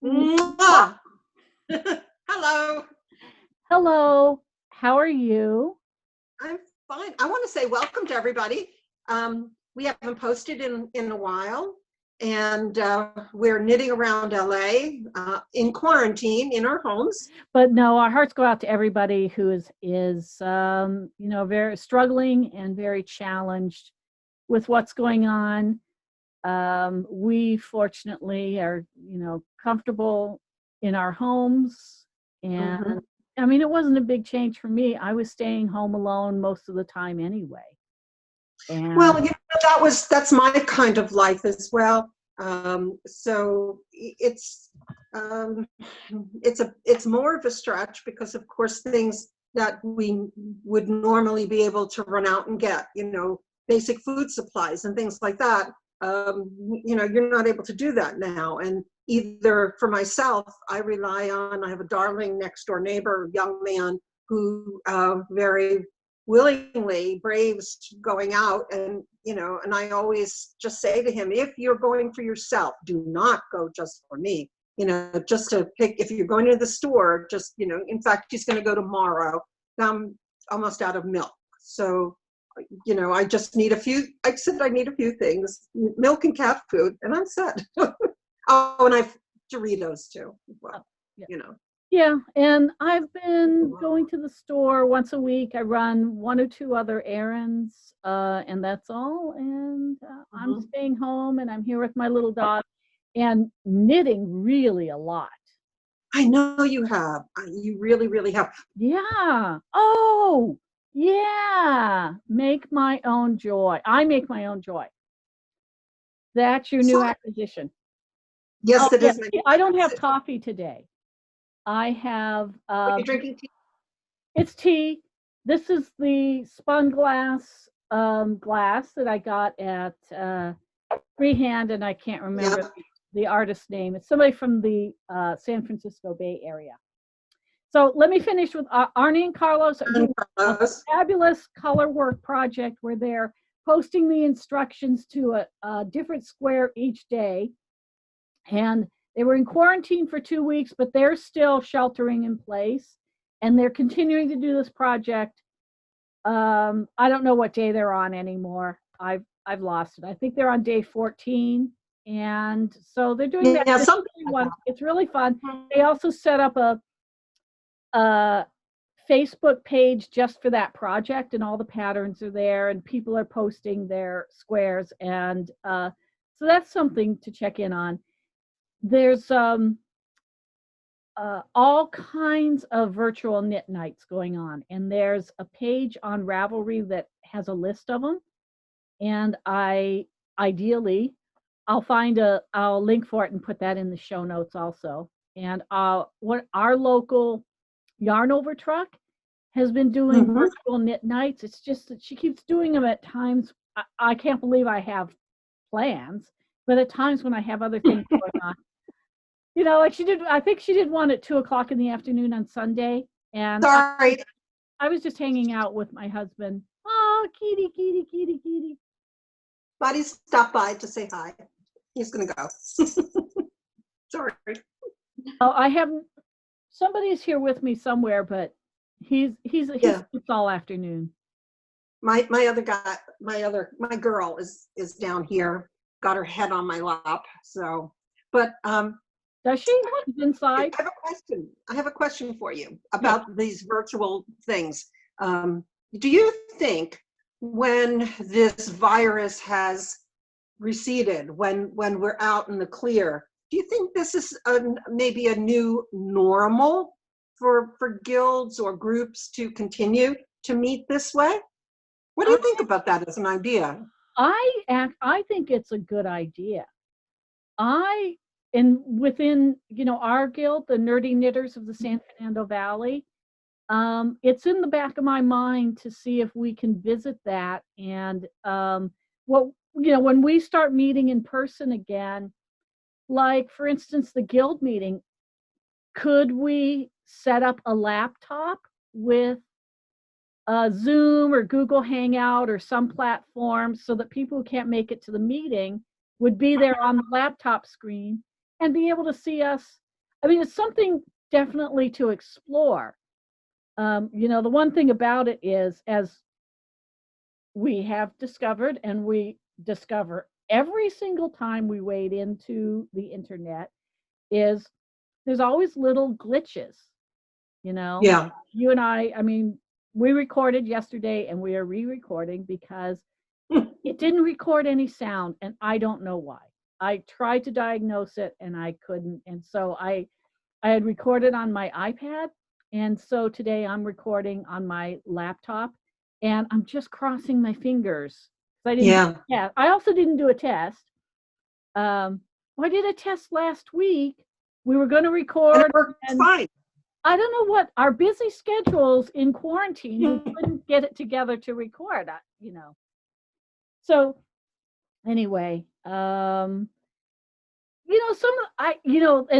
Mwah! Hello. Hello, how are you? I'm fine. I want to say welcome to everybody. We haven't posted in a while, and we're knitting around LA in quarantine in our homes. But no, our hearts go out to everybody who is very struggling and very challenged with what's going on. We fortunately are, comfortable in our homes, and Mhm. I mean, it wasn't a big change for me. I was staying home alone most of the time anyway. Well, And that's my kind of life as well. So um, it's more of a stretch because, of course, things that we would normally be able to run out and get, basic food supplies and things like that. You're not able to do that now. And either for myself, I have a darling next door neighbor, young man who very willingly braves going out, and I always just say to him, if you're going for yourself, do not go just for me, just to pick. If you're going to the store, just, in fact, he's going to go tomorrow. I'm almost out of milk, so I just need I said I need a few things, milk and cat food, and I'm set. Oh, and I've Doritos too. Well, yeah. you know. Yeah, and I've been going to the store once a week. I run one or two other errands, and that's all. And I'm Mhm. staying home, and I'm here with my little dog, and knitting really a lot. I know you have. You really, really have. Yeah. Oh, yeah. Make my own joy. I make my own joy. That's your new So, acquisition. yes, Oh, that yeah. is my. I don't have coffee today. I have Are you drinking tea? it's tea. This is the spun glass that I got at Freehand, and I can't Yeah. remember the artist's name. It's somebody from the San Francisco Bay Area. So let me finish with Arne and Carlos are doing a fabulous color work project where they're posting the instructions to a different square each day. And they were in quarantine for 2 weeks, but they're still sheltering in place. And they're continuing to do this project. I don't know what day they're on anymore. I've lost it. I think they're on day 14. And so they're doing that. Yeah, something like that. It's really fun. They also set up a Facebook page just for that project, and all the patterns are there, and people are posting their squares, and so that's something to check in on. There's all kinds of virtual knit nights going on, and there's a page on Ravelry that has a list of them. And ideally, I'll link for it and put that in the show notes also. And what our local Yarn Over truck has been doing virtual knit nights. It's just that she keeps doing them at times. I can't believe I have plans, but at times when I have other things going on, like she did. I think she did one at 2 o'clock in the afternoon on Sunday, and Sorry. I was just hanging out with my husband. Oh, kitty, kitty, kitty, kitty. Buddy stopped by to say hi. He's gonna go. Sorry. Oh, I haven't. Somebody's here with me somewhere, but he's Yeah. it's all afternoon. My other guy, my girl is down here. Got her head on my lap. So, but Does she? She's inside. I have a question for you about these virtual things. Do you think when this virus has receded, when we're out in the clear, do you think this is maybe a new normal for guilds or groups to continue to meet this way? What do you think about that as an idea? I think it's a good idea. And within our guild, the Nerdy Knitters of the San Fernando Valley, it's in the back of my mind to see if we can visit that. And when we start meeting in person again, like for instance the guild meeting, could we set up a laptop with Zoom or Google Hangout or some platform so that people who can't make it to the meeting would be there on the laptop screen and be able to see us I mean, it's something definitely to explore. The one thing about it is, as we have discovered, and we discover every single time we wade into the internet, is there's always little glitches. Yeah. You and I mean, we recorded yesterday and we are re-recording because it didn't record any sound, and I don't know why. I tried to diagnose it and I couldn't. And so I had recorded on my iPad. And so today I'm recording on my laptop, and I'm just crossing my fingers. I also didn't do a test. I did a test last week. We were going to record. And it worked fine. I don't know what our busy schedules in quarantine, we couldn't get it together to record, So anyway, and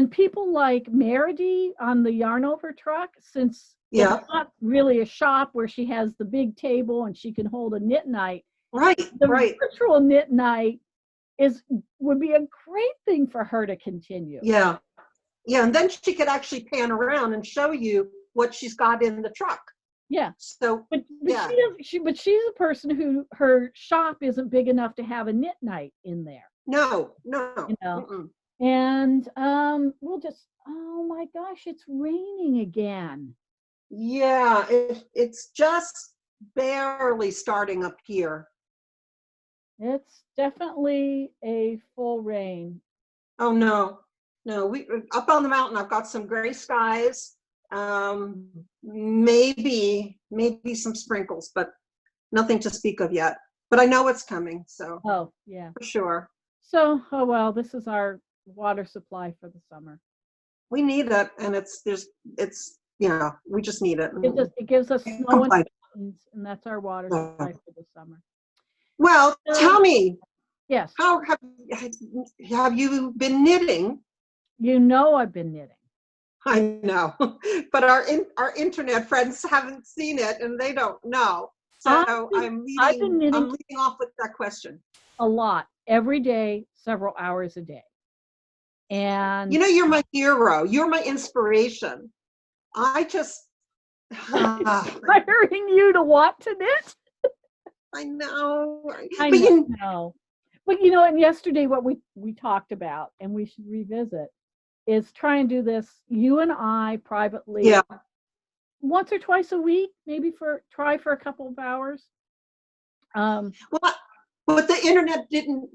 people like Meredy on the Yarn Over truck, since it's not really a shop where she has the big table and she can hold a knit night. Right. The virtual knit night would be a great thing for her to continue. Yeah. Yeah, and then she could actually pan around and show you what she's got in the truck. Yeah. So, but she's a person who, her shop isn't big enough to have a knit night in there. No. And we'll just, oh my gosh, it's raining again. Yeah, it's just barely starting up here. It's definitely a full rain. Oh no, we up on the mountain. I've got some gray skies, maybe some sprinkles, but nothing to speak of yet. But I know it's coming, so. Oh yeah, for sure. So, oh well, this is our water supply for the summer. We need it, and it's we just need it. It gives us snow and mountains, and that's our water supply for the summer. Well, tell me. Yes. How have you been knitting? I've been knitting. I know, but our internet friends haven't seen it, and they don't know. So I'm leading off with that question. A lot, every day, several hours a day. And you're my hero. You're my inspiration. I just hiring you to want to knit. I know. But and yesterday what we talked about, and we should revisit, is try and do this, you and I privately, once or twice a week, maybe try for a couple of hours. What the internet didn't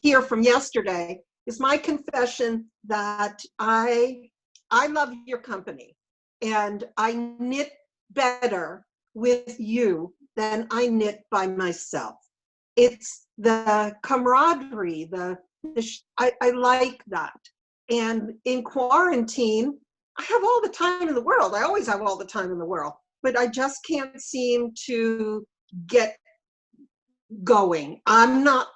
hear from yesterday is my confession that I love your company, and I knit better with you than I knit by myself. It's the camaraderie, I like that. And in quarantine, I have all the time in the world. I always have all the time in the world, but I just can't seem to get going. I'm not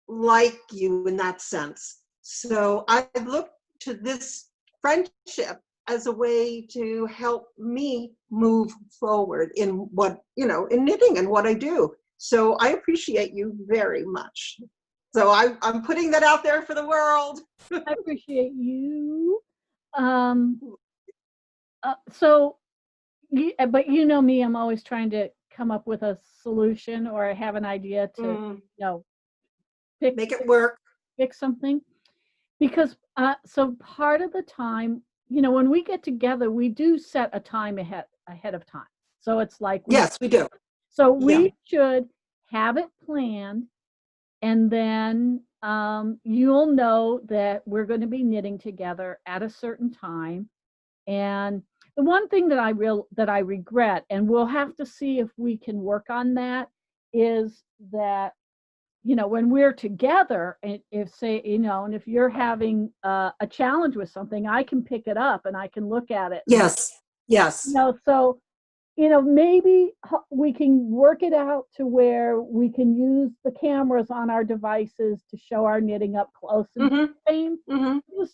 like you in that sense. So I look to this friendship as a way to help me move forward in in knitting and what I do. So I appreciate you very much. So I'm putting that out there for the world. I appreciate you. But me, I'm always trying to come up with a solution or have an idea to, make it work, fix something. Because so part of the time, when we get together, we do set a time ahead of time. So it's like yes, we do. So we should have it planned, and then you'll know that we're going to be knitting together at a certain time. And the one thing that I regret, and we'll have to see if we can work on that, is that when we're together, and if you're having a challenge with something, I can pick it up and I can look at it. Yes. So maybe we can work it out to where we can use the cameras on our devices to show our knitting up close and the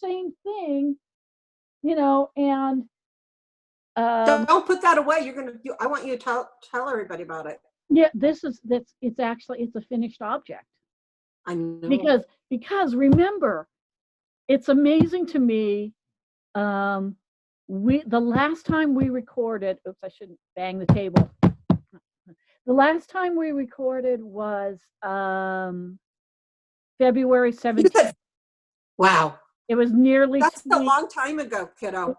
same thing, and don't put that away. I want you to tell everybody about it. Yeah, it's a finished object. I know. Because remember, it's amazing to me The last time we recorded, oops, I shouldn't bang the table. The last time we recorded was February 17th. Wow. It was nearly That's two a weeks. long time ago, kiddo.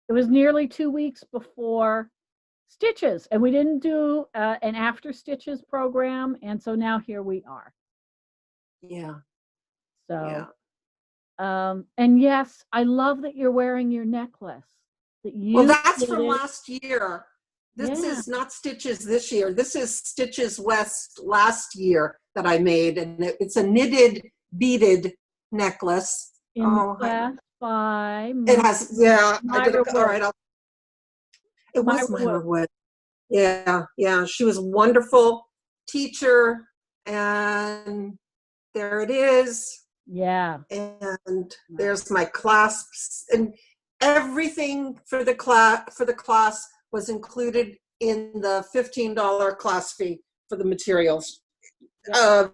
It was nearly 2 weeks before Stitches, and we didn't do an after Stitches program, and so now here we are. Yeah. So, Yeah. And yes, I love that you're wearing your necklace. Well, that's from last year. This Yeah. is not Stitches this year. This is Stitches West last year that I made, and it's a knitted, beaded necklace. In class by it has, yeah. I did Myra all right. It was Myra Myra Wood. Yeah, yeah. She was a wonderful teacher, and there it is. Yeah. And there's my clasps, and everything for the class was included in the $15 class fee for the materials. Yeah.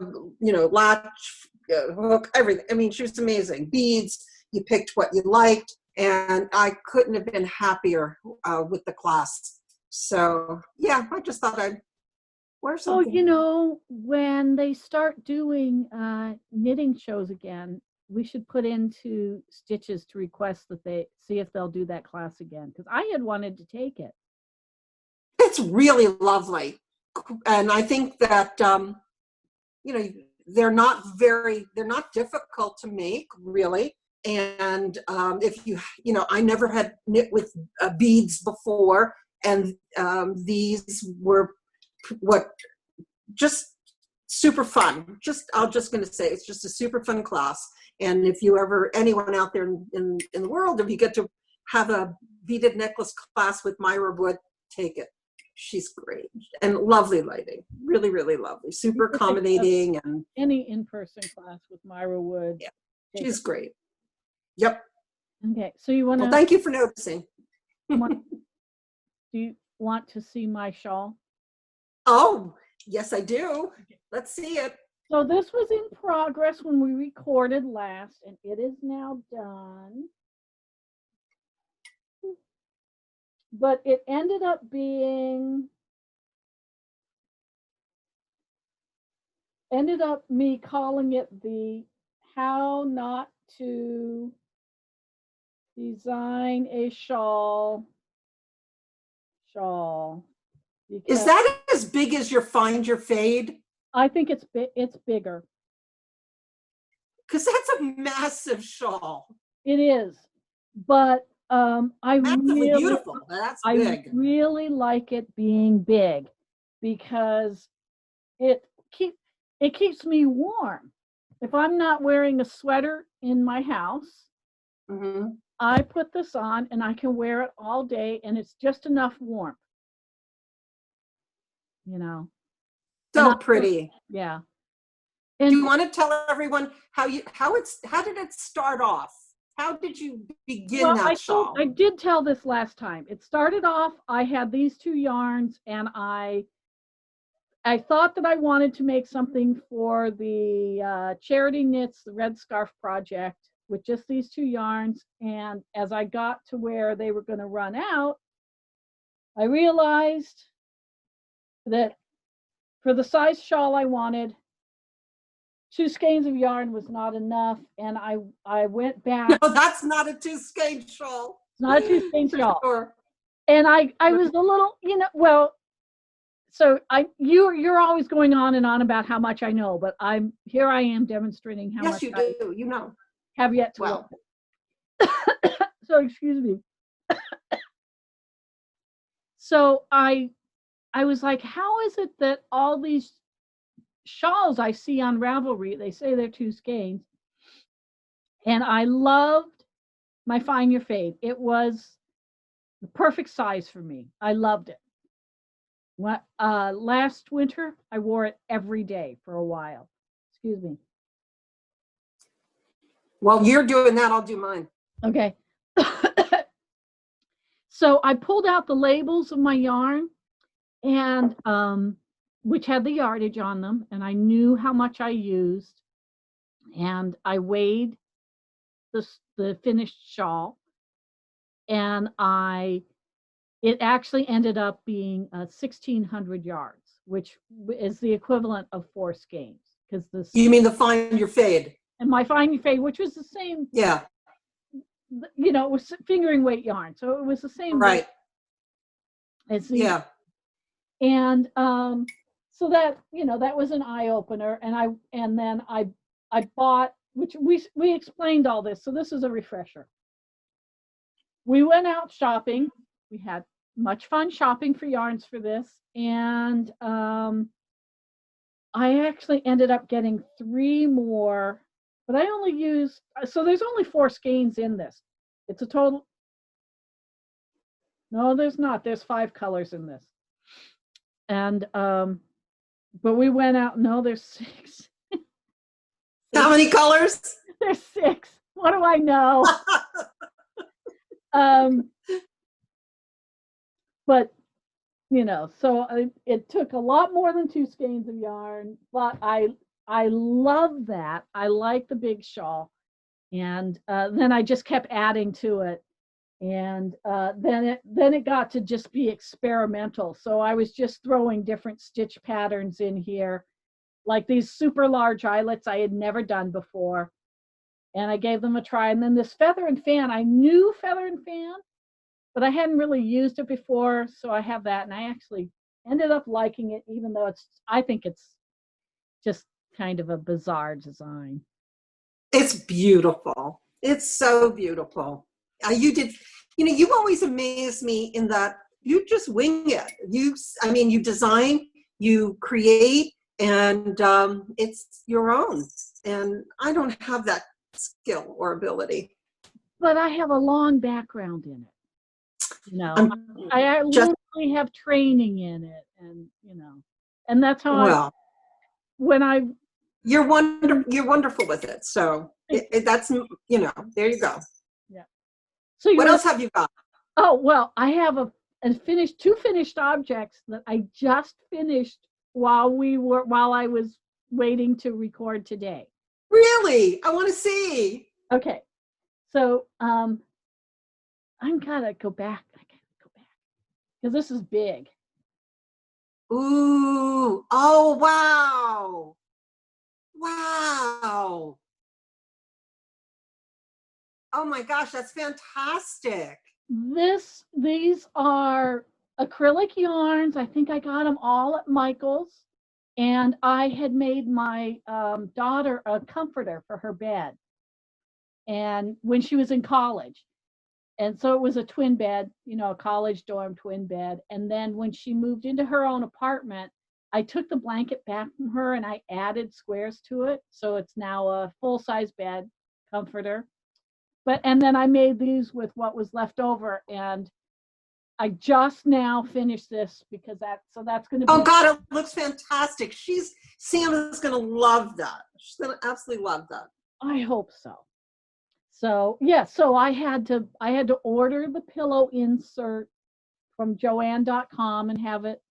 Latch, hook, everything. I mean, she was amazing. Beads, you picked what you liked, and I couldn't have been happier with the class. So yeah, I just thought I'd wear something. Oh, when they start doing knitting shows again, we should put into Stitches to request that they see if they'll do that class again, because I had wanted to take it. It's really lovely, and I think that they're not difficult to make, really. And if I never had knit with beads before, and these were just super fun. I'm just going to say it's just a super fun class. And if anyone out there in the world, if you get to have a beaded necklace class with Myra Wood, take it. She's great and lovely lady, really, really lovely, super accommodating. And any in-person class with Myra Wood. Yeah, she's great. Yep. Okay, so you want to? Well, thank you for noticing. Do you want to see my shawl? Oh, yes, I do. Let's see it. So this was in progress when we recorded last, and it is now done. But it ended up me calling it the How Not to Design a Shawl. Is that as big as your Find Your Fade? I think it's bigger. Because that's a massive shawl. It is, but beautiful. That's big. I really like it being big because it keeps me warm. If I'm not wearing a sweater in my house, I put this on and I can wear it all day, and it's just enough warmth. So pretty. Yeah. And do you want to tell everyone how did it start off? How did you begin that shawl? I did tell this last time. It started off, I had these two yarns, and I thought that I wanted to make something for the Charity Knits, the Red Scarf Project, with just these two yarns. And as I got to where they were going to run out, I realized that for the size shawl I wanted, 2 skeins of yarn was not enough, and I went back. No, that's not a 2 skein shawl. It's not a 2 skein shawl. Sure. And I was a little, so you're always going on and on about how much I know, but I am demonstrating how much you do. Have yet to learn. So excuse me. So I was like, how is it that all these shawls I see on Ravelry, they say they're 2 skeins, and I loved my Find Your Fade. It was the perfect size for me. I loved it. Last winter, I wore it every day for a while. Excuse me. While you're doing that, I'll do mine. Okay. So I pulled out the labels of my yarn, and which had the yardage on them, and I knew how much I used, and I weighed the finished shawl, and it actually ended up being 1,600 yards, which is the equivalent of 4 skeins. Because this, You mean the find your fade? and my finding fade, which was the same, Yeah, it was fingering weight yarn, so it was the same right. as the, Yeah. and so that that was an eye opener, and then I bought, which we explained all this, so this is a refresher. We went out shopping. We had much fun shopping for yarns for this, and I actually ended up getting 3 more, but I only used, so there's only 4 skeins in this. It's a total. No, there's not. There's 5 colors in this. And but we went out. No, there's 6. How many colors? There's 6. What do I know? But so it took a lot more than 2 skeins of yarn, but I love that. I like the big shawl, and then I just kept adding to it, and then it got to just be experimental. So I was just throwing different stitch patterns in here, like these super large eyelets I had never done before, and I gave them a try. And then this feather and fan, I knew feather and fan, but I hadn't really used it before, so I have that, and I actually ended up liking it, even though I think it's just kind of a bizarre design. It's beautiful. It's so beautiful. You always amaze me in that you just wing it. You design, you create, and it's your own. And I don't have that skill or ability. But I have a long background in it. I Just literally have training in it, and that's how well, you're wonderful with it. So that's there you go. Yeah. So what else have you got? Oh well, I have two finished objects that I just finished while I was waiting to record today. Really? I want to see. Okay. So I'm gotta go back. Because this is big. Ooh. Oh wow. Wow. Oh my gosh, that's fantastic. These are acrylic yarns. I think I got them all at Michael's. And I had made my daughter a comforter for her bed, and when she was in college. And so it was a twin bed, a college dorm twin bed. And then when she moved into her own apartment, I took the blanket back from her and I added squares to it. So it's now a full-size bed comforter. And then I made these with what was left over, and I just now finished this because that's going to be. Oh God, it looks fantastic. Sam is going to love that. She's going to absolutely love that. I hope so. So yeah, so I had to order the pillow insert from Joanne.com and have it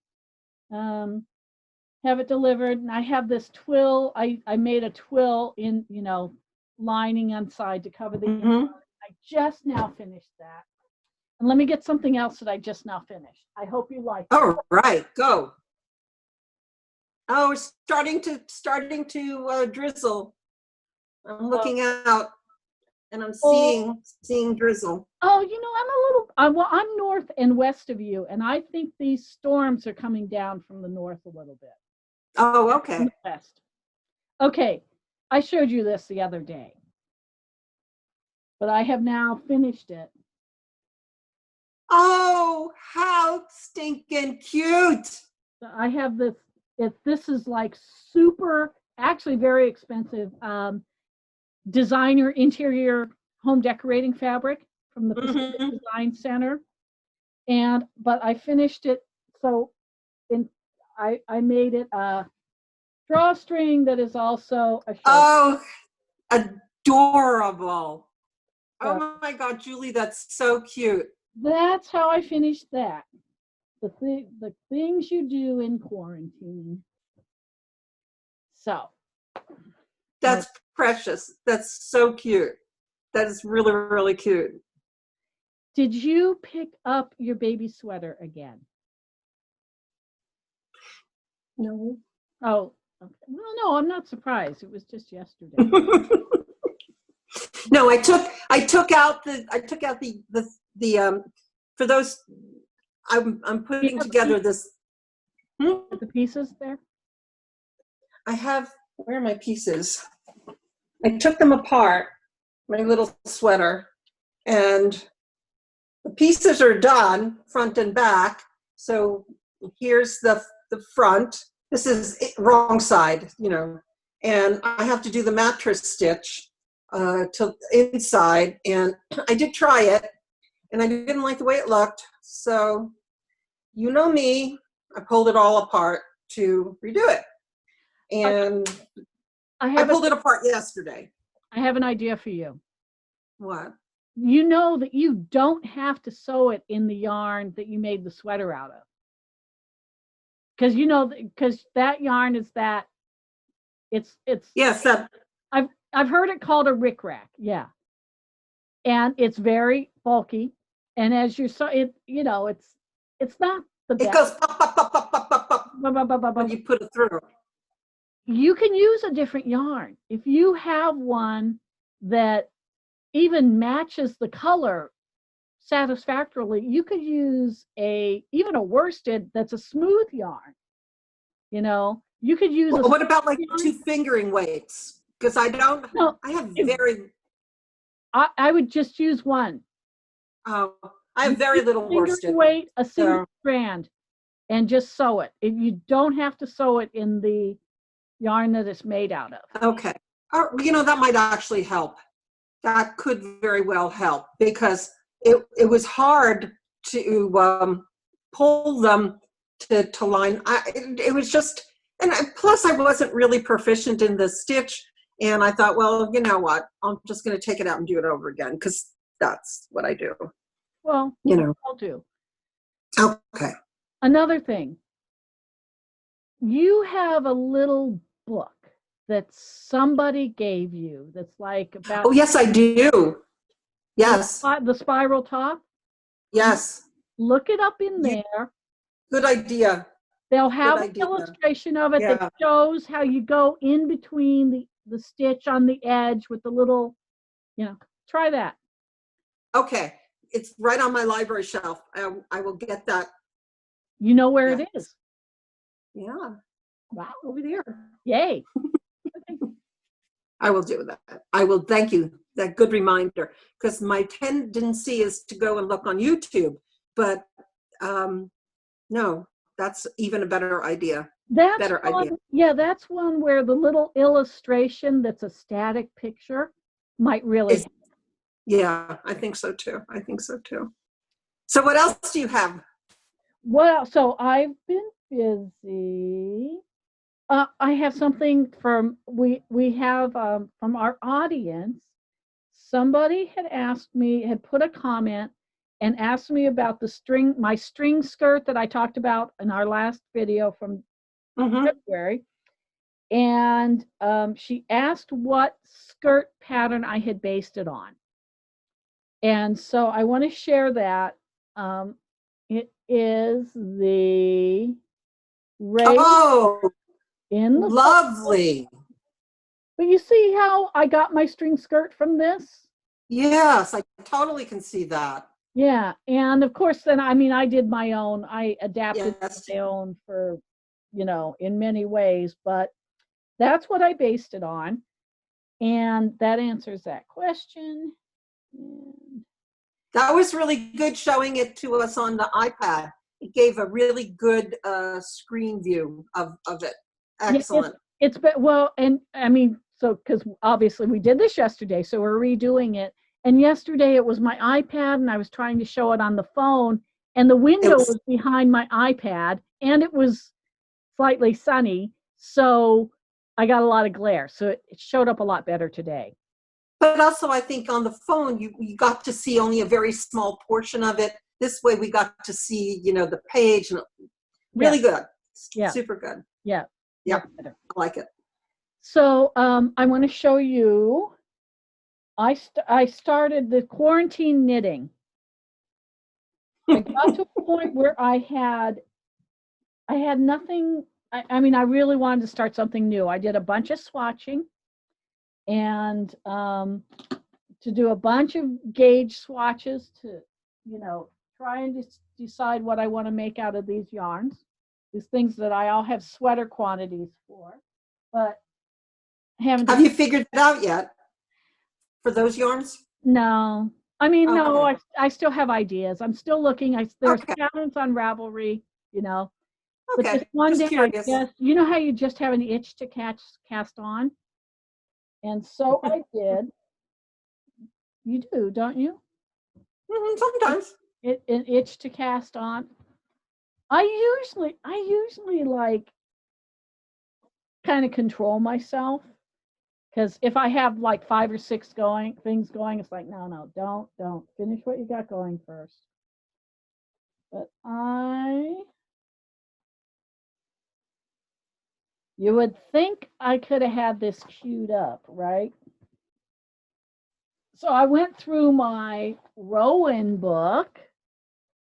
delivered. And I have this twill. I made a twill in lining inside to cover the. Mm-hmm. I just now finished that. And let me get something else that I just now finished. I hope you like it. All right, go. Oh, we're starting to drizzle. I'm looking out, and I'm seeing drizzle. Oh, I'm north and west of you, and I think these storms are coming down from the north a little bit. Oh, okay. West. Okay, I showed you this the other day, but I have now finished it. Oh, how stinking cute! I have this. This is like super, actually very expensive designer interior home decorating fabric from the Pacific Design Center, but I finished it. So I made it a drawstring that is also a shirt. Oh, adorable! Oh my God, Julie, that's so cute. That's how I finished that. The things you do in quarantine. So. That's precious. That's so cute. That is really, really cute. Did you pick up your baby sweater again? No. Oh, okay. Well, no, I'm not surprised. It was just yesterday. No, I took out the for those, I'm putting together this. The pieces there? I have, where are my pieces? I took them apart, my little sweater, and the pieces are done, front and back. So here's the front. This is wrong side, and I have to do the mattress stitch to inside. And I did try it, and I didn't like the way it looked. So, you know me, I pulled it all apart to redo it. And I pulled it apart yesterday. I have an idea for you. What? You know that you don't have to sew it in the yarn that you made the sweater out of. Because that yarn is that it's Yes, I've heard it called a rickrack, yeah. And it's very bulky. And as you saw it, it's not the best. It goes pop, pop, pop, pop, pop, pop, pop when you put it through. You can use a different yarn. If you have one that even matches the color satisfactorily, you could use even a worsted that's a smooth yarn. You could use what about like 2 fingering weights? Because I have very. I would just use one. Oh, I have very little worsted. Weight, a single strand, and just sew it. You don't have to sew it in the yarn that it's made out of. Okay. That might actually help. That could very well help, because it was hard to pull them to line. It was just, and plus I wasn't really proficient in the stitch, and I thought, well, you know what, I'm just going to take it out and do it over again, because that's what I do. Well, I'll do. Okay. Another thing, you have a little book that somebody gave you that's like about. Oh, yes, I do. Yes. The spiral top. Yes. Look it up in there. Good idea. They'll have an illustration of it that shows how you go in between the stitch on the edge with the little, try that. Okay. It's right on my library shelf. I will get that. You know where it is? Yeah. Wow. Over there. Yay. I will do that. I will. Thank you. That good reminder, because my tendency is to go and look on YouTube, but no, that's even a better idea. Idea. Yeah, that's one where the little illustration that's a static picture might really. Yeah, I think so too. So what else do you have? Well, so I've been busy. I have something we have from our audience. Somebody had put a comment and asked me about my string skirt that I talked about in our last video from February. And she asked what skirt pattern I had based it on. And so I want to share that. It is the in the lovely. But you see how I got my string skirt from this? Yes, I totally can see that. Yeah, and of course then I did my own. I adapted my own for, in many ways, but that's what I based it on. And that answers that question. And that was really good showing it to us on the iPad. It gave a really good screen view of it. Excellent. It's and so because obviously we did this yesterday, so we're redoing it. And yesterday it was my iPad, and I was trying to show it on the phone, and the window was behind my iPad, and it was slightly sunny, so I got a lot of glare. So it showed up a lot better today. But also, I think on the phone, you got to see only a very small portion of it. This way we got to see, the page, and really good. Yeah. Super good. Yeah. Yeah. I like it. So I want to show you, I started the quarantine knitting. I got to a point where I had nothing. I mean, I really wanted to start something new. I did a bunch of swatching and to do a bunch of gauge swatches to, try and just decide what I want to make out of these yarns, these things that I all have sweater quantities for, but haven't. Have you figured it out yet for those yarns? No. I mean, no, Okay. I still have ideas. I'm still looking. There's Okay. patterns on Ravelry, but this Okay. one Just day curious. how you just have an itch to cast on? And so I did. You do, don't you? Sometimes. An itch to cast on. I usually like kind of control myself, because if I have like 5 or 6 things going, it's like, no, don't finish what you got going first. But you would think I could have had this queued up, right? So I went through my Rowan book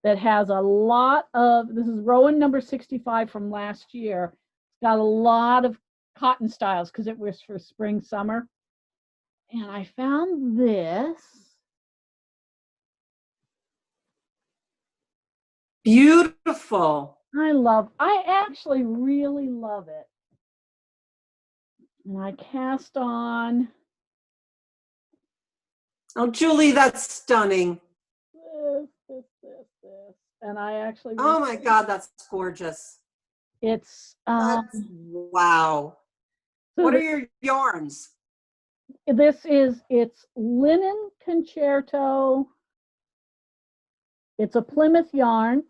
that has a lot of, this is Rowan number 65 from last year. It's got a lot of cotton styles because it was for spring, summer. And I found this. Beautiful. I actually really love it. And I cast on. Oh, Julie, that's stunning. This. And I actually. Oh my God, that's gorgeous. It's. Wow. What are your yarns? It's linen concerto. It's a Plymouth yarn,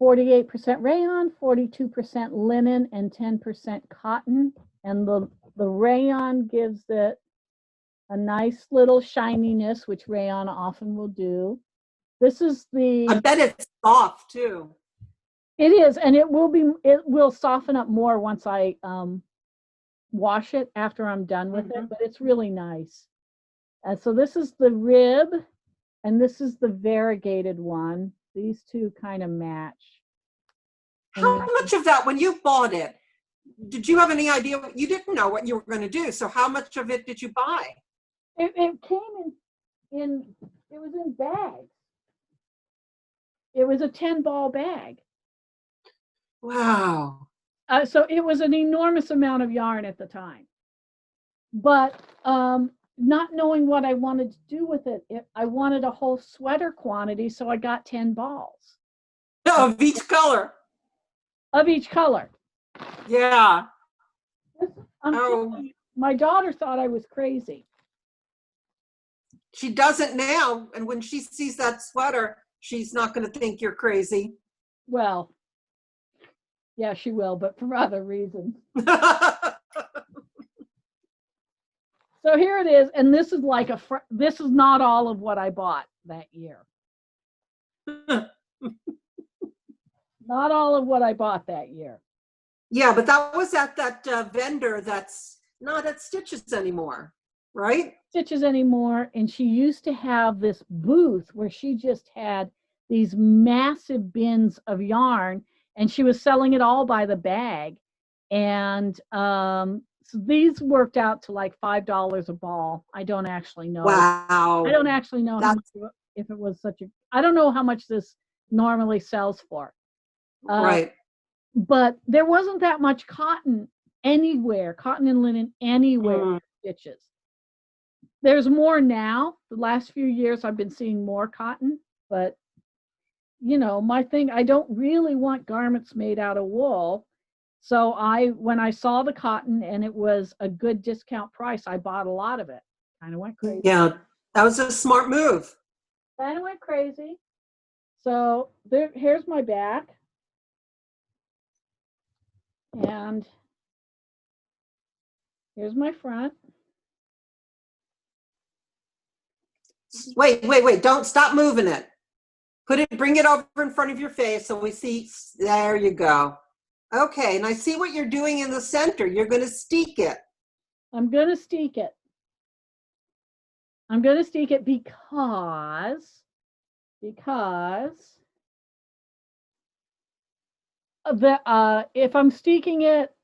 48% rayon, 42% linen, and 10% cotton. And the rayon gives it a nice little shininess, which rayon often will do. This is I bet it's soft too. It is, and it will soften up more once I wash it after I'm done with it, but it's really nice. So this is the rib, and this is the variegated one. These two kind of match. How much of that, when you bought it, did you have any idea? You didn't know what you were going to do. So how much of it did you buy? It came it was in bags. It was a 10-ball bag. Wow. So it was an enormous amount of yarn at the time. But not knowing what I wanted to do with it, I wanted a whole sweater quantity, so I got 10 balls. Of each color. Of each color. Yeah. My daughter thought I was crazy. She doesn't now, and when she sees that sweater, she's not going to think you're crazy. Well, yeah, she will, but for other reasons. So here it is, and this is like this is not all of what I bought that year. Not all of what I bought that year. Yeah, but that was at that vendor that's not at Stitches anymore, right? Stitches anymore, and she used to have this booth where she just had these massive bins of yarn, and she was selling it all by the bag. And so these worked out to like $5 a ball. I don't actually know. Wow. I don't actually know how much, if it was I don't know how much this normally sells for. Right. But there wasn't that much cotton anywhere, cotton and linen anywhere in Stitches. There's more now. The last few years I've been seeing more cotton, but my thing, I don't really want garments made out of wool. So when I saw the cotton and it was a good discount price, I bought a lot of it. Kind of went crazy. Yeah, that was a smart move. Kind of went crazy. So here's my back. And here's my front. Wait. Don't stop moving it. Bring it over in front of your face so we see. There you go. Okay, and I see what you're doing in the center. You're going to steek it. I'm going to steek it. I'm going to steek it because because if I'm steeking it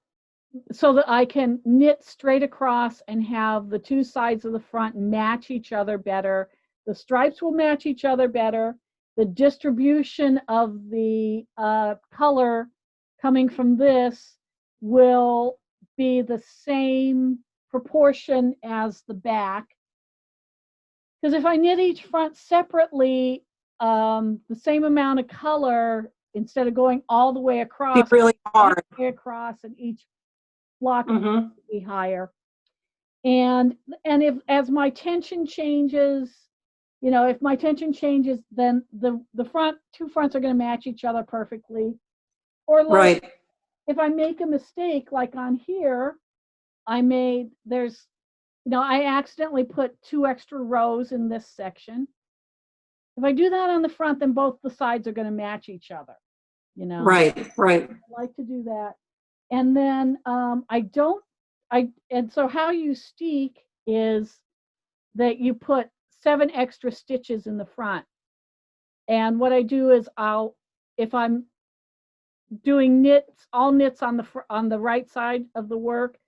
so that I can knit straight across and have the two sides of the front match each other better, the stripes will match each other better. The distribution of the color coming from this will be the same proportion as the back. Because if I knit each front separately, the same amount of color, instead of going all the way across, really hard. And each block Mm-hmm. be higher. And if as my tension changes, if my tension changes, then the two fronts are going to match each other perfectly. Or like, Right. if I make a mistake, like on here, I accidentally put 2 extra rows in this section. If I do that on the front, then both the sides are going to match each other. Right. I like to do that. And then so how you steek is that you put 7 extra stitches in the front. And what I do is if I'm doing all knits on the right side of the work,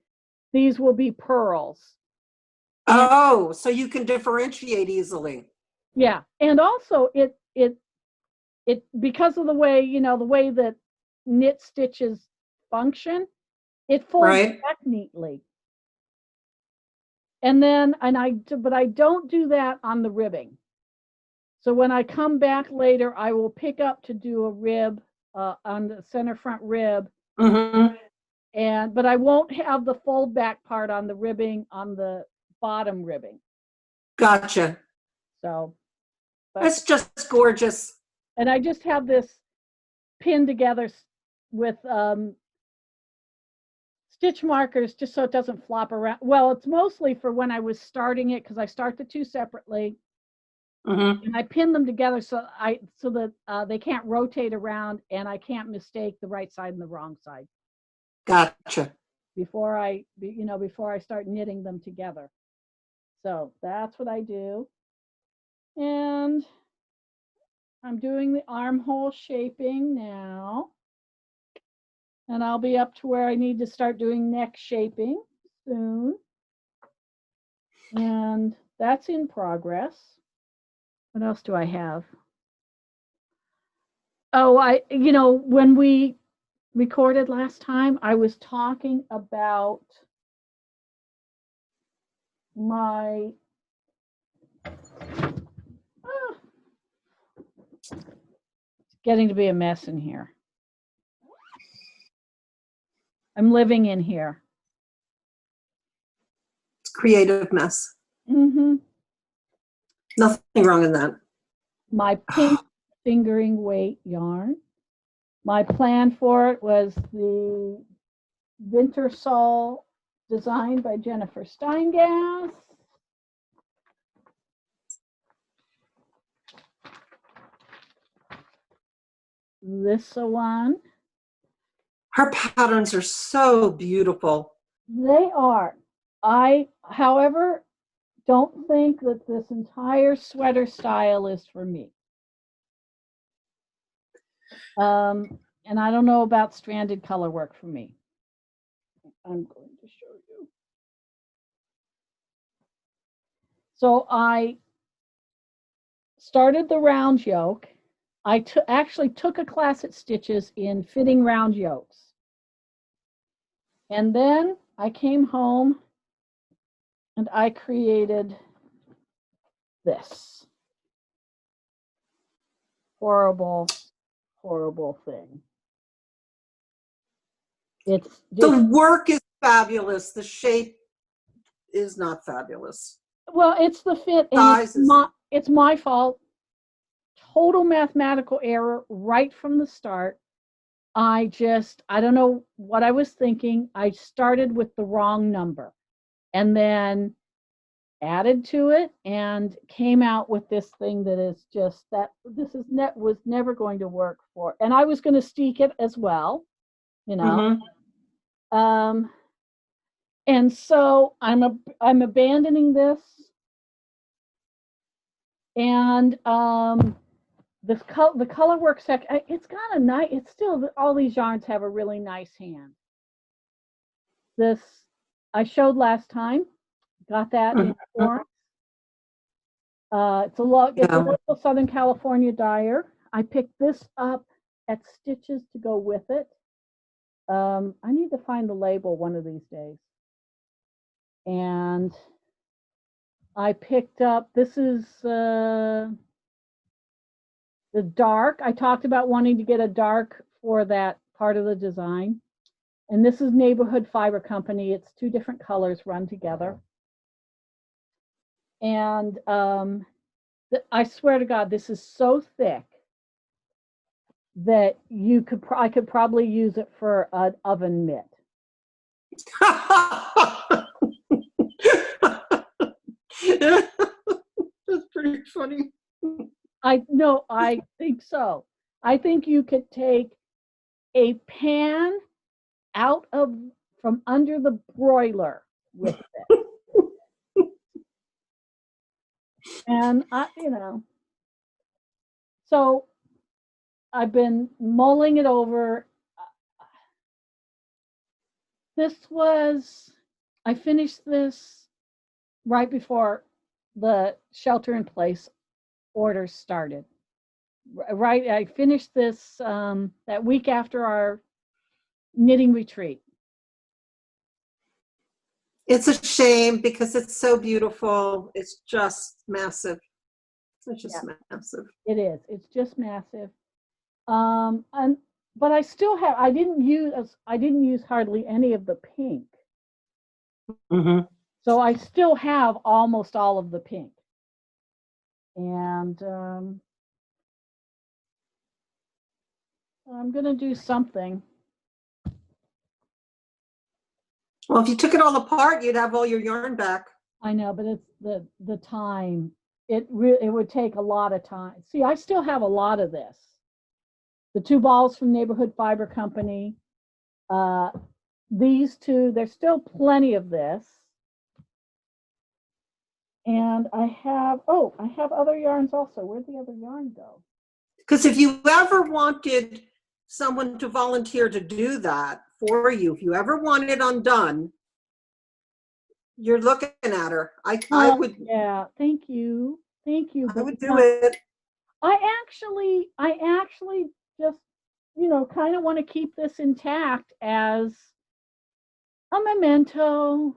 these will be purls. Oh, so you can differentiate easily. Yeah. And also it because of the way, the way that knit stitches function, it folds back neatly. And then, but I don't do that on the ribbing. So when I come back later, I will pick up to do a rib on the center front rib. Mm-hmm. But I won't have the fold back part on the ribbing on the bottom ribbing. Gotcha. So that's just gorgeous. And I just have this pinned together with stitch markers just so it doesn't flop around. Well, it's mostly for when I was starting it, because I start the two separately. Mm-hmm. And I pin them together so that they can't rotate around and I can't mistake the right side and the wrong side. Gotcha. Before I start knitting them together. So that's what I do. And I'm doing the armhole shaping now. And I'll be up to where I need to start doing neck shaping soon. And that's in progress. What else do I have? Oh, when we recorded last time, I was talking about my it's getting to be a mess in here. I'm living in here. It's a creative mess. Mm-hmm. Nothing wrong in that. My pink fingering weight yarn. My plan for it was the Winter Sol designed by Jennifer Steingass. This one. Her patterns are so beautiful. They are. I, however, don't think that this entire sweater style is for me. And I don't know about stranded color work for me. I'm going to show you. So I started the round yoke. I actually took a class at Stitches in fitting round yokes. And then I came home and I created this horrible, horrible thing. The work is fabulous. The shape is not fabulous. Well, it's the fit, and it's my fault. Total mathematical error right from the start. I don't know what I was thinking. I started with the wrong number and then added to it and came out with this thing that is just that was never going to work for. And I was going to steek it as well, Mm-hmm. And so I'm abandoning this. And the color work section, it's got a nice, it's still, all these yarns have a really nice hand. This, I showed last time, got that in Florence. It's a local Southern California dyer. I picked this up at Stitches to go with it. I need to find the label one of these days. And I picked up, this is the dark. I talked about wanting to get a dark for that part of the design. And this is Neighborhood Fiber Company. It's 2 different colors run together. And I swear to God, this is so thick that I could probably use it for an oven mitt. That's pretty funny. I think so. I think you could take a pan out from under the broiler with it. And so I've been mulling it over. I finished this right before the shelter in place orders started. Right, I finished this that week after our knitting retreat. It's a shame because it's so beautiful. It's just massive. It's just massive. It is. It's just massive. But I still have. I didn't use hardly any of the pink. So I still have almost all of the pink. And I'm gonna do something. Well, if you took it all apart, you'd have all your yarn back. I know, but it's the time. It would take a lot of time. See, I still have a lot of this. The 2 balls from Neighborhood Fiber Company. These 2, there's still plenty of this. And I have other yarns also. Where'd the other yarn go? Because if you ever wanted someone to volunteer to do that for you, if you ever want it undone, you're looking at her. I would. Yeah, thank you. I would do it. I actually just, kind of want to keep this intact as a memento.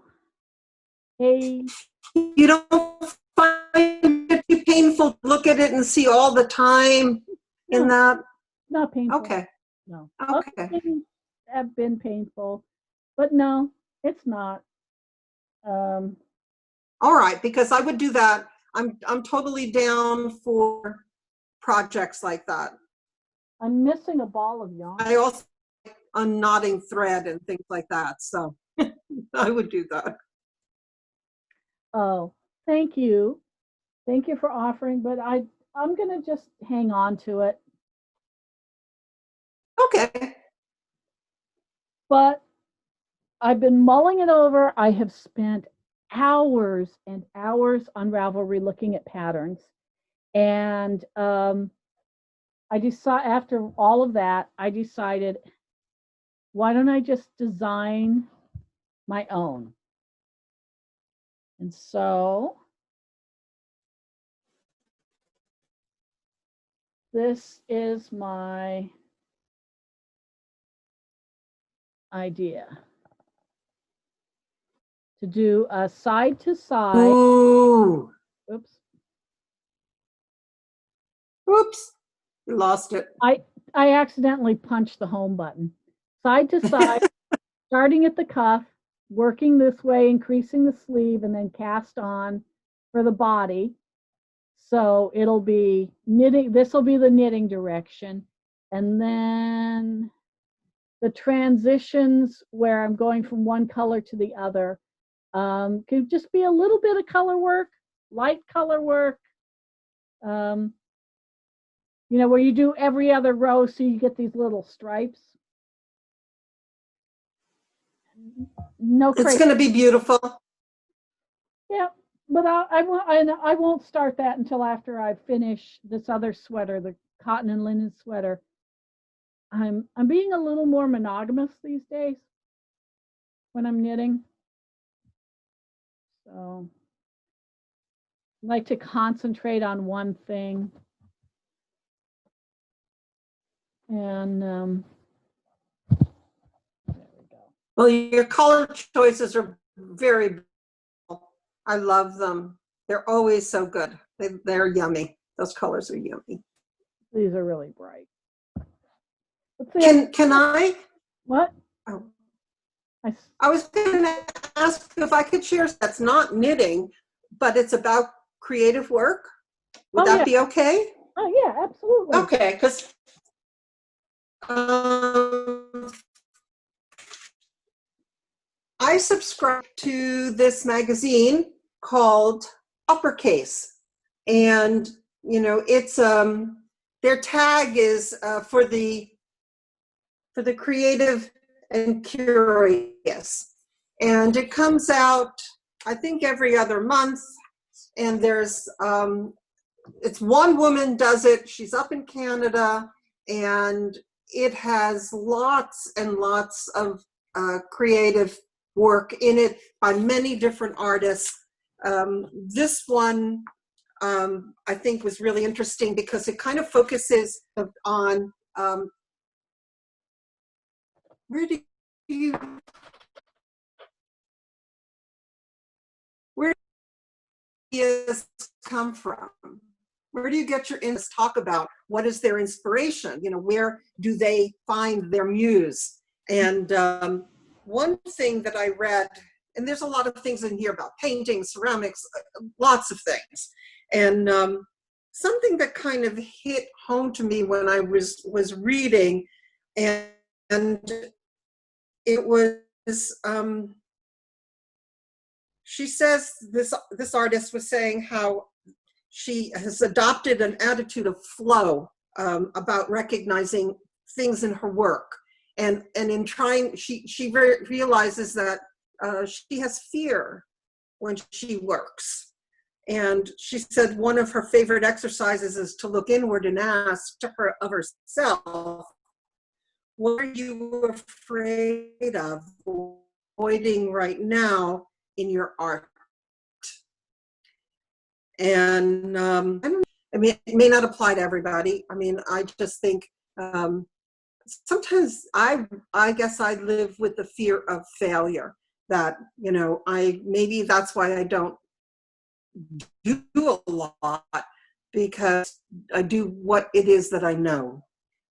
You don't find it too painful to look at it and see all the time in that? Not painful. Okay. No. Okay. Other things have been painful, but no, it's not. All right, because I would do that. I'm totally down for projects like that. I'm missing a ball of yarn. I also like unknotting thread and things like that, so I would do that. Oh, thank you. Thank you for offering, but I'm gonna just hang on to it. Okay. But I've been mulling it over. I have spent hours and hours on Ravelry looking at patterns. And after all of that, I decided, why don't I just design my own? And so this is my idea. To do a side to side. Ooh. Oops. Oops. You lost it. I accidentally punched the home button. Side to side, starting at the cuff, working this way, increasing the sleeve, and then cast on for the body. So it'll be knitting. This will be the knitting direction. And then the transitions where I'm going from one color to the other could just be a little bit of color work, light color work, where you do every other row so you get these little stripes. No crazy. It's going to be beautiful. Yeah, but I won't start that until after I finish this other sweater, cotton and linen sweater. I'm being a little more monogamous these days when I'm knitting. So I like to concentrate on one thing. And there we go. Well, your color choices are very beautiful. I love them. They're always so good. They're yummy. Those colors are yummy. These are really bright. Let's see. Can I? What? Oh. I was going to ask if I could share. That's not knitting, but it's about creative work. Would that be okay? Oh yeah, absolutely. Okay, because I subscribe to this magazine called Uppercase, and it's their tag is for the creative and curious, and it comes out I think every other month, and there's it's one woman does it. She's up in Canada, and it has lots and lots of creative work in it by many different artists. This one I think was really interesting because it kind of focuses on where do you come from? Where do you get your interest? Talk about what is their inspiration? Where do they find their muse? And one thing that I read, and there's a lot of things in here about painting, ceramics, lots of things. And something that kind of hit home to me when I was reading, and it was, she says, this artist was saying how she has adopted an attitude of flow about recognizing things in her work. And in trying, she realizes that she has fear when she works. And she said one of her favorite exercises is to look inward and ask her of herself, what are you afraid of avoiding right now in your art? And it may not apply to everybody. I just think sometimes I guess I live with the fear of failure, that maybe that's why I don't do a lot, because I do what it is that I know.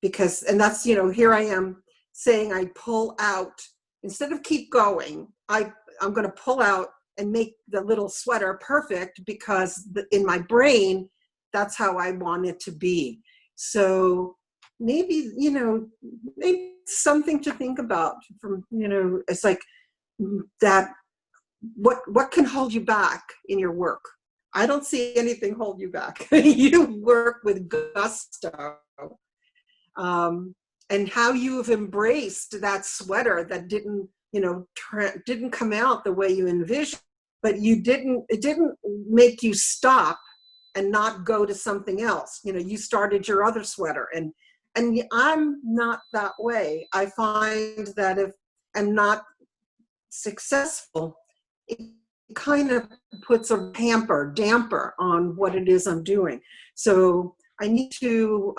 And that's, here I am saying I pull out, instead of keep going, I'm going to pull out and make the little sweater perfect, because in my brain, that's how I want it to be. So maybe, maybe something to think about from, it's like that, what can hold you back in your work? I don't see anything hold you back. You work with gusto. And how you have embraced that sweater that didn't, didn't come out the way you envisioned, but it didn't make you stop and not go to something else. You started your other sweater, and I'm not that way. I find that if I'm not successful, it kind of puts a damper on what it is I'm doing. So I need to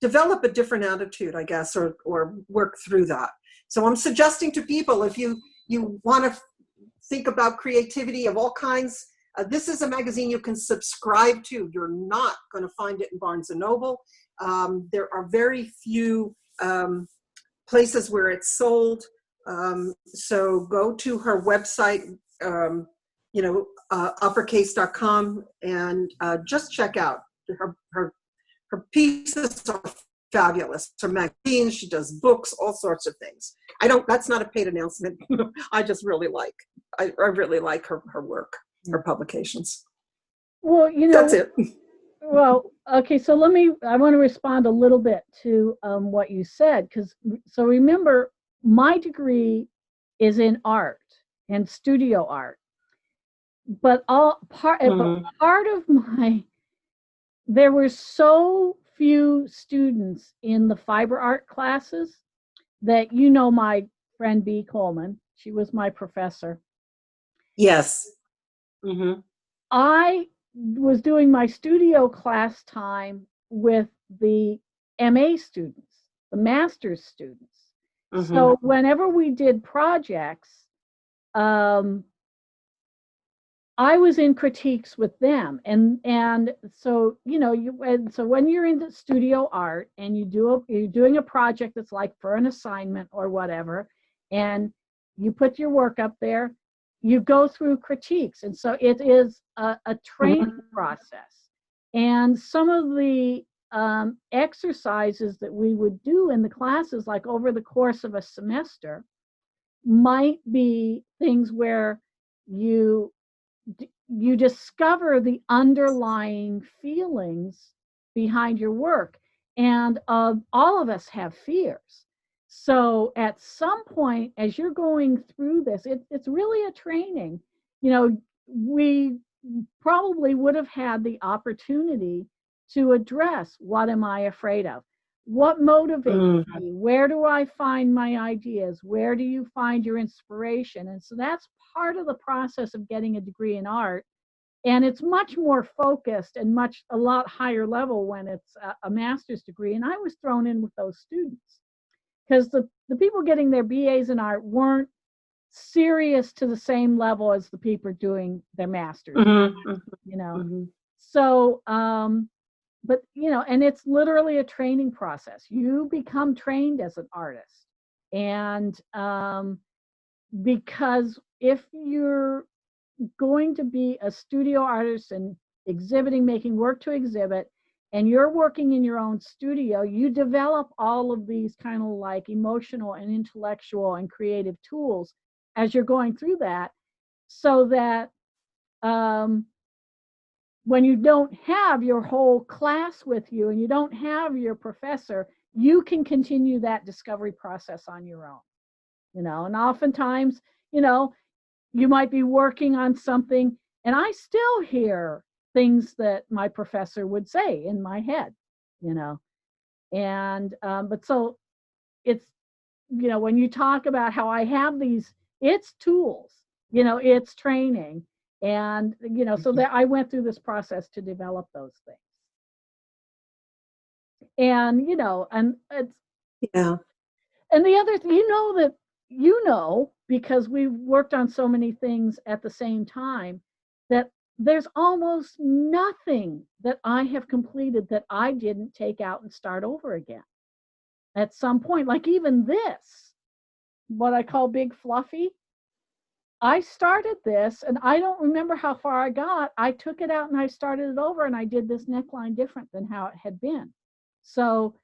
develop a different attitude, I guess, or work through that. So I'm suggesting to people, if you want to think about creativity of all kinds, this is a magazine you can subscribe to. You're not going to find it in Barnes & Noble. There are very few places where it's sold. So go to her website, uppercase.com, and just check out her pieces are fabulous. Her magazines, she does books, all sorts of things. That's not a paid announcement. I just really like, I really like her work, her publications. Well, that's it. Well, okay, so I want to respond a little bit to what you said, so remember, my degree is in art and studio art, but part of there were so few students in the fiber art classes that, my friend B. Coleman, she was my professor. Yes. Mm-hmm. I was doing my studio class time with the MA students, the master's students. Mm-hmm. So whenever we did projects, I was in critiques with them, and so so when you're into studio art and you're doing a project that's like for an assignment or whatever, and you put your work up there, you go through critiques, and so it is a training process. And some of the exercises that we would do in the classes, like over the course of a semester, might be things where you discover the underlying feelings behind your work. And all of us have fears. So at some point, as you're going through this, it's really a training. We probably would have had the opportunity to address, what am I afraid of? What motivates me? Where do I find my ideas? Where do you find your inspiration? And so that's part of the process of getting a degree in art. And it's much more focused and a lot higher level when it's a master's degree. And I was thrown in with those students because the people getting their BAs in art weren't serious to the same level as the people doing their masters. So but and it's literally a training process. You become trained as an artist. And because if you're going to be a studio artist and exhibiting, making work to exhibit, and you're working in your own studio, you develop all of these kind of like emotional and intellectual and creative tools as you're going through that, so that when you don't have your whole class with you and you don't have your professor, you can continue that discovery process on your own. And oftentimes, you might be working on something, and I still hear things that my professor would say in my head, and but so it's, when you talk about how I have these, it's tools, it's training, and so that I went through this process to develop those things. And and it's and the other thing, that because we've worked on so many things at the same time, that there's almost nothing that I have completed that I didn't take out and start over again at some point. Like even this, what I call Big Fluffy, I started this and I don't remember how far I got. I took it out and I started it over, and I did this neckline different than how it had been. So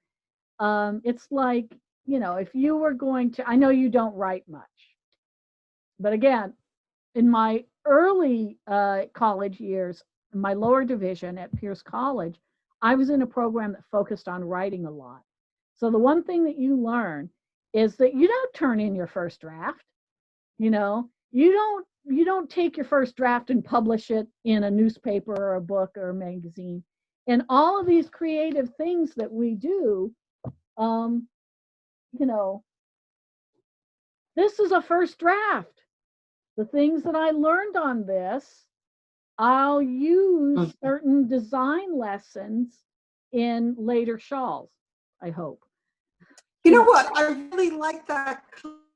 it's like, if you were going to, I know you don't write much, but again, in my early college years, in my lower division at Pierce College, I was in a program that focused on writing a lot. So the one thing that you learn is that you don't turn in your first draft. You don't take your first draft and publish it in a newspaper or a book or a magazine. And all of these creative things that we do, this is a first draft. The things that I learned on this, I'll use certain design lessons in later shawls, I hope. You know what? I really like that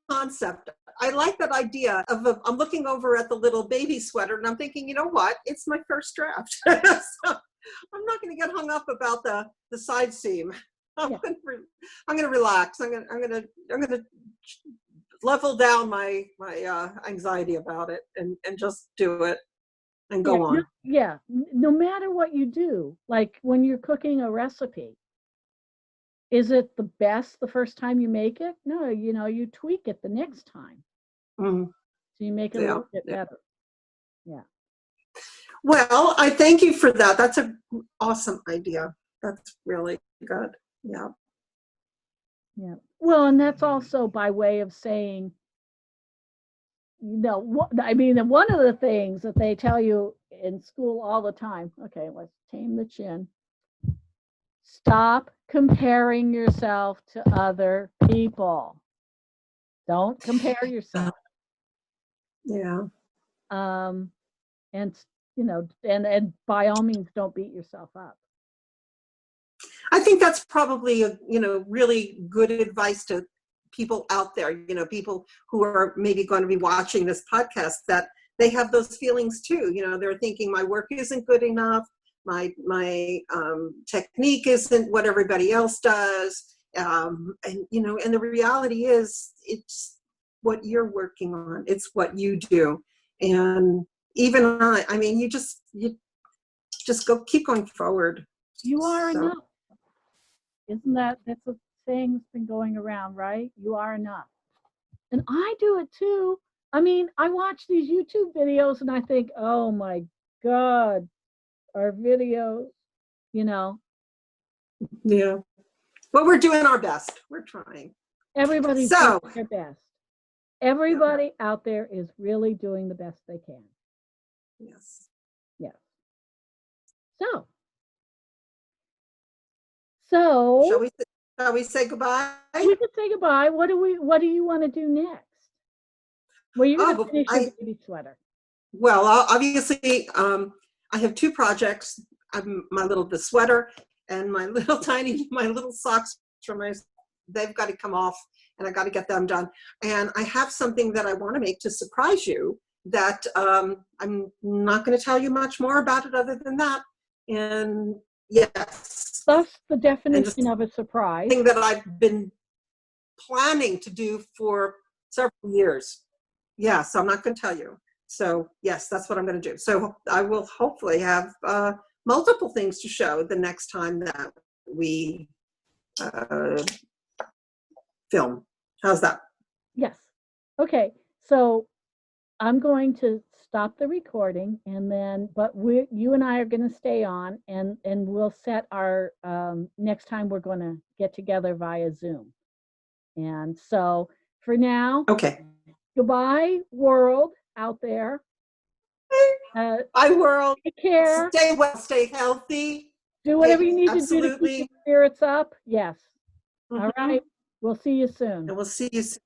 concept. I like that idea of I'm looking over at the little baby sweater and I'm thinking, you know what? It's my first draft. So I'm not going to get hung up about the side seam. I'm going to relax. I'm going to level down my anxiety about it and just do it and go on. No matter what you do, like when you're cooking a recipe, is it the best the first time you make it? No, you tweak it the next time. So you make it a little bit better. Yeah. Well, I thank you for that. That's an awesome idea. That's really good. Yeah. Yeah. Well, and that's also by way of saying, I mean, one of the things that they tell you in school all the time, okay, let's tame the chin. Stop comparing yourself to other people. Don't compare yourself. Yeah. And and by all means, don't beat yourself up. I think that's probably a, really good advice to people out there, people who are maybe going to be watching this podcast, that they have those feelings too. They're thinking my work isn't good enough. My technique isn't what everybody else does. And the reality is it's what you're working on. It's what you do. And even I mean, you just keep going forward. You are enough. Isn't that's a saying that's been going around, right? You are enough. And I do it too. I mean, I watch these YouTube videos and I think, oh my God, our videos, Yeah. Well, we're doing our best. We're trying. Everybody's doing their best. Everybody out there is really doing the best they can. Yes. Yes. So shall we say goodbye? We could say goodbye. What do you want to do next? Well, you're going to finish your baby sweater. Well, obviously, I have two projects. The sweater and my little socks they've got to come off, and I got to get them done. And I have something that I want to make to surprise you that I'm not going to tell you much more about it other than that. And yes. That's the definition of a surprise. Thing that I've been planning to do for several years. Yeah, so I'm not going to tell you. So yes, that's what I'm going to do. So I will hopefully have multiple things to show the next time that we film. How's that? Yes. Okay. So I'm going to stop the recording, and then, but you and I are going to stay on, and we'll set our next time we're going to get together via Zoom. And so for now, okay. Goodbye, world out there. Bye, world. Take care. Stay well. Stay healthy. Do whatever you need to do to keep your spirits up. Yes. Mm-hmm. All right. We'll see you soon. And we'll see you soon.